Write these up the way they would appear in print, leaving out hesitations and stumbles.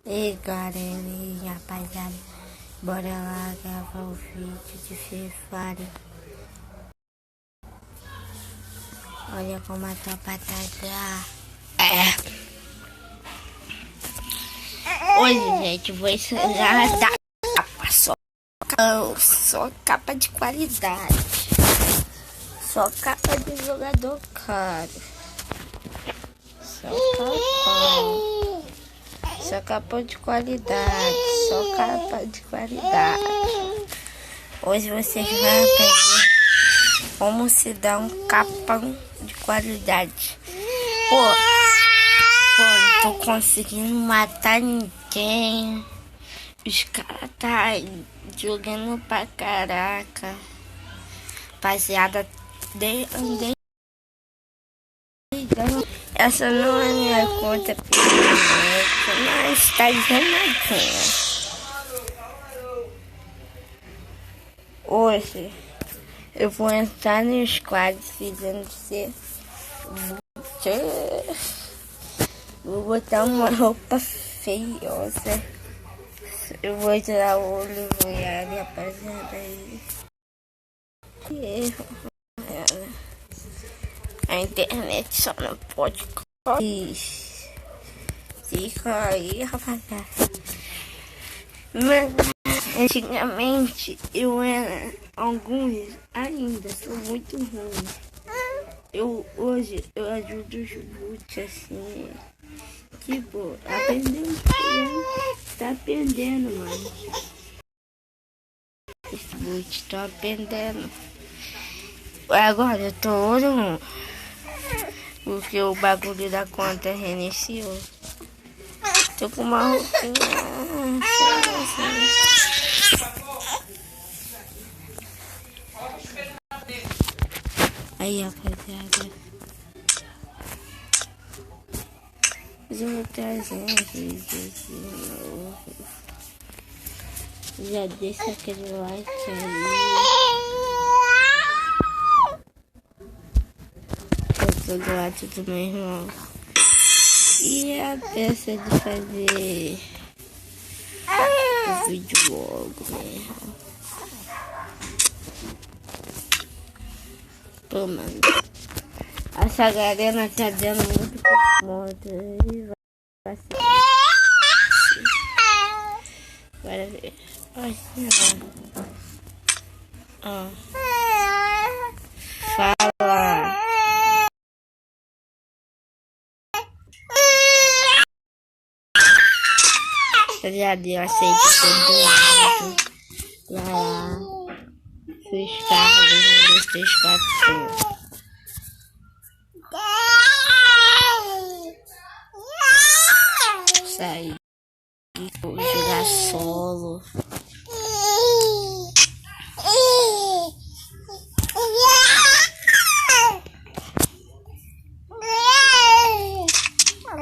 E galerinha, rapaziada, bora lá gravar o vídeo de Free Fire. Olha como a tropa tá já. Hoje, gente, vou ensinar a dar capa, só capa de qualidade, só capa de jogador caro, só capa de qualidade, só capa de qualidade. Hoje vocês vão aprender como se dá um capão de qualidade. Pô, não tô conseguindo matar ninguém. Os caras tá jogando pra caraca. Rapaziada, essa não é minha conta permanente, mas tá geladinha. Hoje eu vou entrar no squad fazendo ser. Vou botar uma roupa feiosa. Eu vou tirar o olho molhado, rapaziada. Aí. Que erro. A internet só não pode cair. Fica aí, rapaziada. Mas antigamente eu era alguns, ainda sou muito ruim. Hoje eu ajudo os boot assim. Tipo, aprendendo. Tá aprendendo, mano. Esse boot, tô aprendendo. Agora eu tô olho 1. Porque o bagulho da conta reiniciou. Tô com uma roupinha. Aí, rapaziada. Eu vou trazer um vídeo de novo. Já deixa aquele like aí. Eu tô do lado do meu irmão. E a peça de fazer o vídeo logo mesmo. Pô, mano. Essa galera tá dando muito ponto. Vai ser. Bora ver. Ai, não. Fala. Já deu aceito todo lado. Lá. Fiz carro. 1, 2, 3, 4, 5. Sair, vou jogar solo.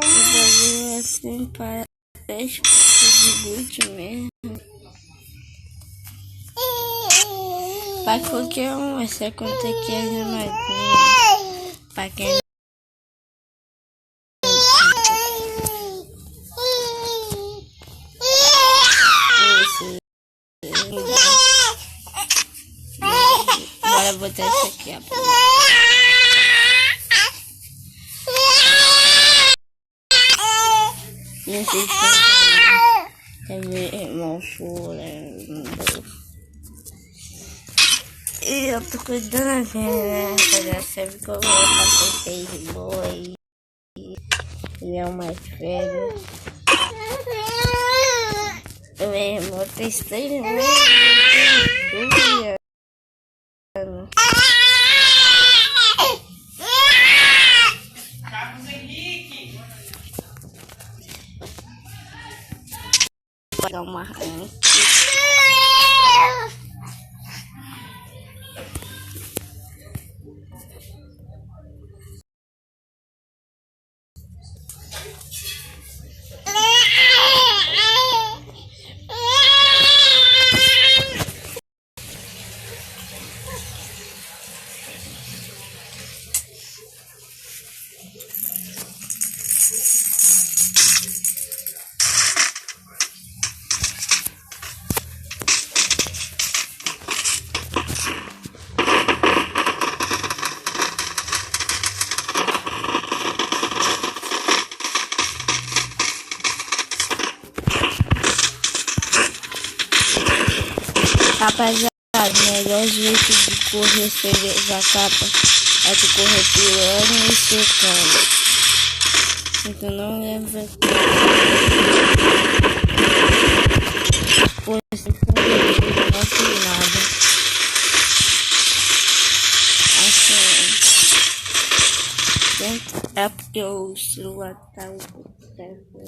E fazer assim para 10 pontos de boot mesmo. Pra qualquer um, essa conta aqui é animadinha. Pra quem bora botar isso aqui, ó. Não sei se tá meu irmão chorando. E eu tô cuidando dele, né? Já sabe que eu vou passar 6 boas. Ele é o mais velho. O meu irmão tem 6 meses. Vou dar uma rank. Rapaziada, o melhor jeito de correr sem a capa é de correr pulando e secando. Então não leva pois se for não tem nada. Assim, é porque o celular tá um pouco certo.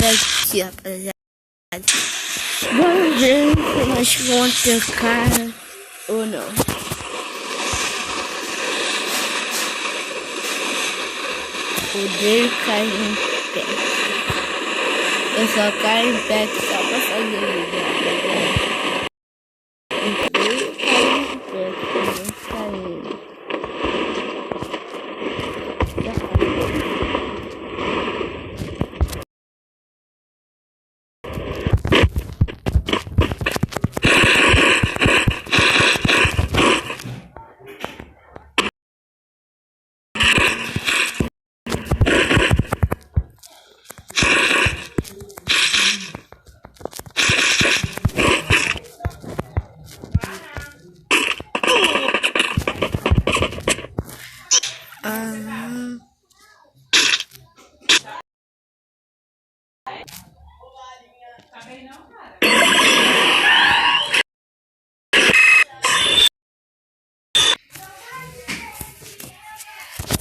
Aqui, rapaziada. Vamos ver se nós vamos ter cara ou não. Poder cair em pé. Eu só caio em pé só pra fazer vídeo. Poder cair em pé, poder cair.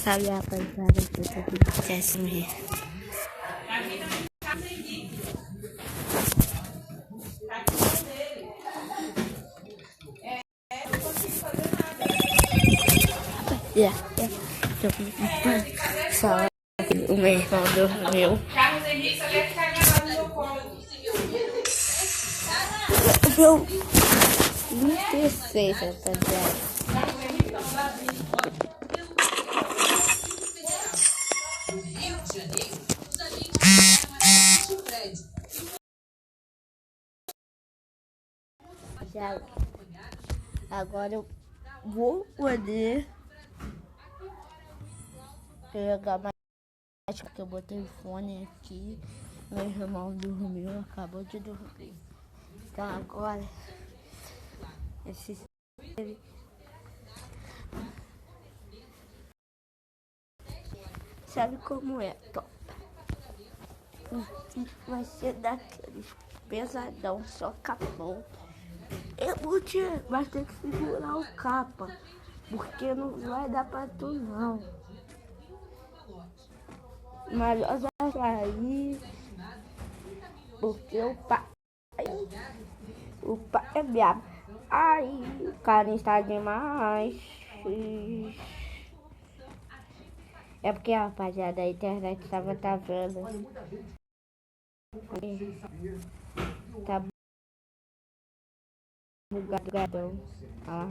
Sabe, rapaziada, que eu tô aqui péssimo mesmo. Só o meu irmão dormiu. Eu 26, rapaziada. Agora eu vou poder pegar mais, porque eu botei o fone aqui. Meu irmão dormiu, acabou de dormir. Então agora sabe como é, top? Vai ser daqueles pesadão, só capão. Vai ter que segurar o capa, porque não vai dar pra tu não. Mas eu já saí, porque o pai é brabo. Ai, o cara está demais. É porque, rapaziada, a internet estava travando. Tá bugadão. Ah.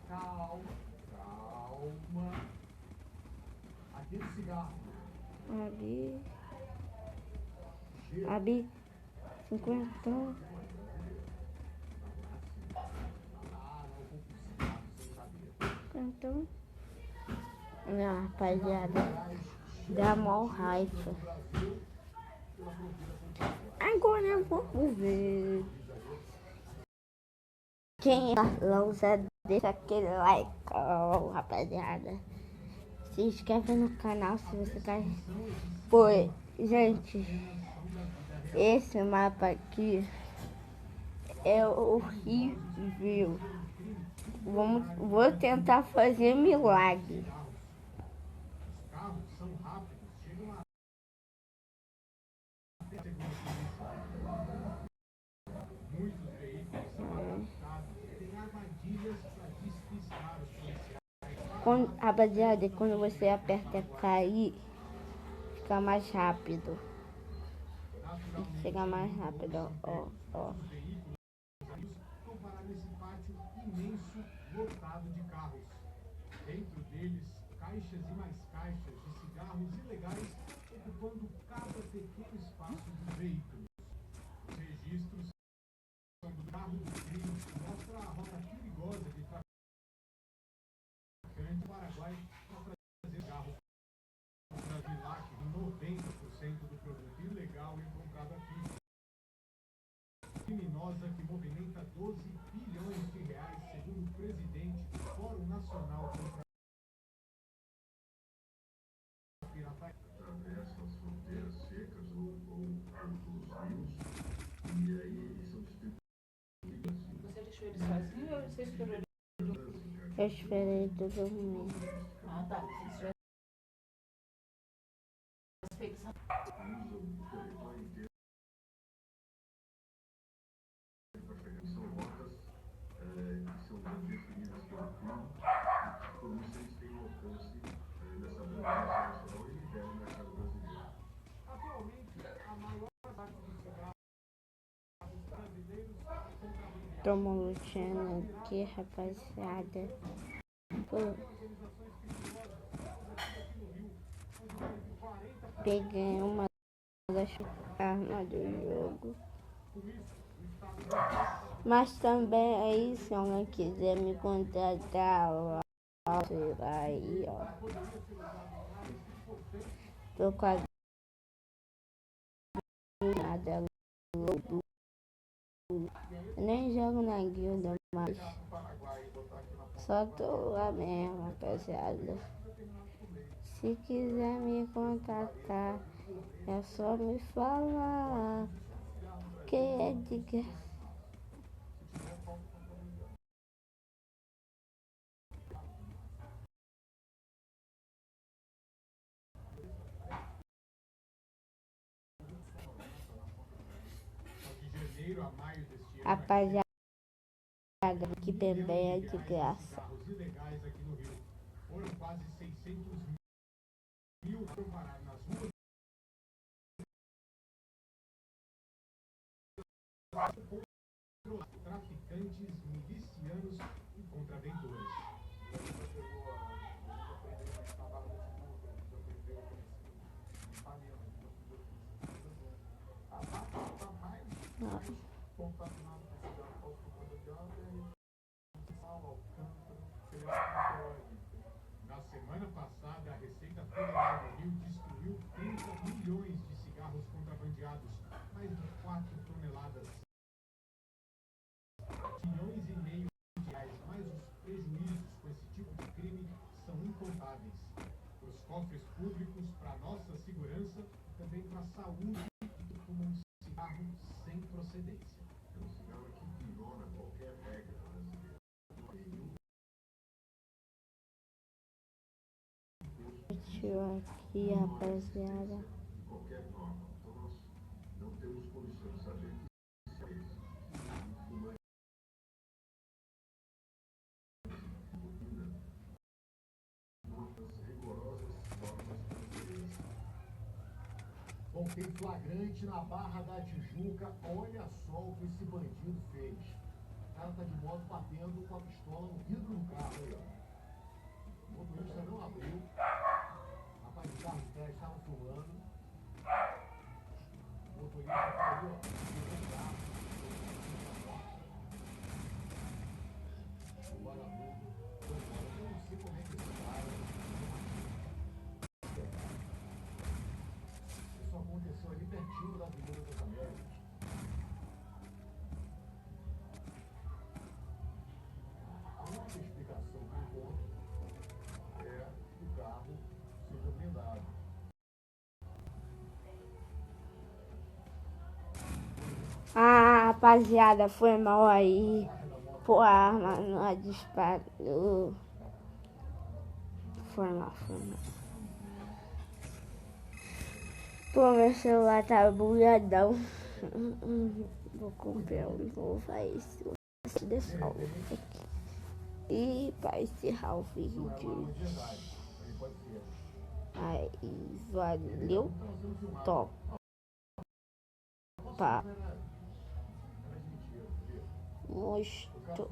Calma. Aquele cigarro. Abi, 50. Então, rapaziada, dá mó raiva. Agora vamos ver. Quem lança, deixa aquele like, rapaziada. Se inscreve no canal se você tá. Foi, gente, esse mapa aqui é horrível. Vou tentar fazer milagre. Rapaziada, quando você aperta cair, fica mais rápido. Chega mais rápido, ó. imenso lotado de carros. Dentro deles, caixas e mais caixas de cigarros ilegais ocupando cada pequeno espaço dos veículos. Os registros são do carro do crime, que mostra a rota perigosa de traficante do Paraguai para trazer cigarros para Vilac, 90% do produto ilegal encontrado aqui. Criminosa que movimenta 12 bilhões de reais, segundo o presidente do Fórum Nacional contra a Pirataria. Atravessam as fronteiras secas ou dos rios, e aí são distribuídos. Você deixou ele sozinho ou você esperou ele? Eu esperei todo mundo. Ah, tá. Se tivesse feito essa... Usam o território inteiro para chegar. São rotas que são bem definidas pelo crime, e por isso eles têm alcance nessa abundância nacional e liberam o mercado brasileiro. Atualmente, a maior parte dos cigarros brasileiros é contrabandeada. Toma lutando aqui, rapaziada. Pô, peguei uma das armas do jogo. Mas também aí, se alguém quiser me contratar lá, aí, ó. Tô com a nada. Nem jogo na guilda mais. Só tô lá mesmo, rapaziada. Se quiser me contatar, é só me falar. Que é de graça. De janeiro a maio deste ano, Rapaziada, que também é de graça. carros ilegais aqui no Rio. Foram quase 600 mil foram parar nas ruas. Traficantes, milicianos e contraventores. Não. Contaminado por cigarro falso contrabandeado Alcântara, na semana passada, a Receita Federal do Rio destruiu 30 milhões de cigarros contrabandeados, mais de 4 toneladas. Milhões e meio de reais, mas os prejuízos com esse tipo de crime são incontáveis. Para os cofres públicos, para a nossa segurança e também para a saúde que fumam cigarro sem procedência. É um cigarro que ignora qualquer regra brasileira. Deixa aqui, rapaziada. De qualquer norma. Então nós não temos condições de saber que se é esse. Fuma rigorosas normas brasileiras. Bom, tem flagrante na Barra da Tijuca. Olha só o que esse bandido fez. O cara tá de moto batendo com a pistola no vidro do carro aí, ó. O motorista não abriu. Rapaz, o carro de trás estava filmando. O motorista tá ali, ó. Pegou o carro. O vagabundo foi embora. Eu não sei como é que esse cara. Isso aconteceu ali pertinho da Avenida das Américas. A única explicação que eu encontro é que o carro seja blindado. Ah, rapaziada, foi mal aí. Pô, a arma não disparou. Foi mal, foi mal. Pô, meu celular tá bugadão. Vou comprar um novo aí. Se deixar o aqui. E pra encerrar o vídeo. Aí, valeu. Top. Mostrou.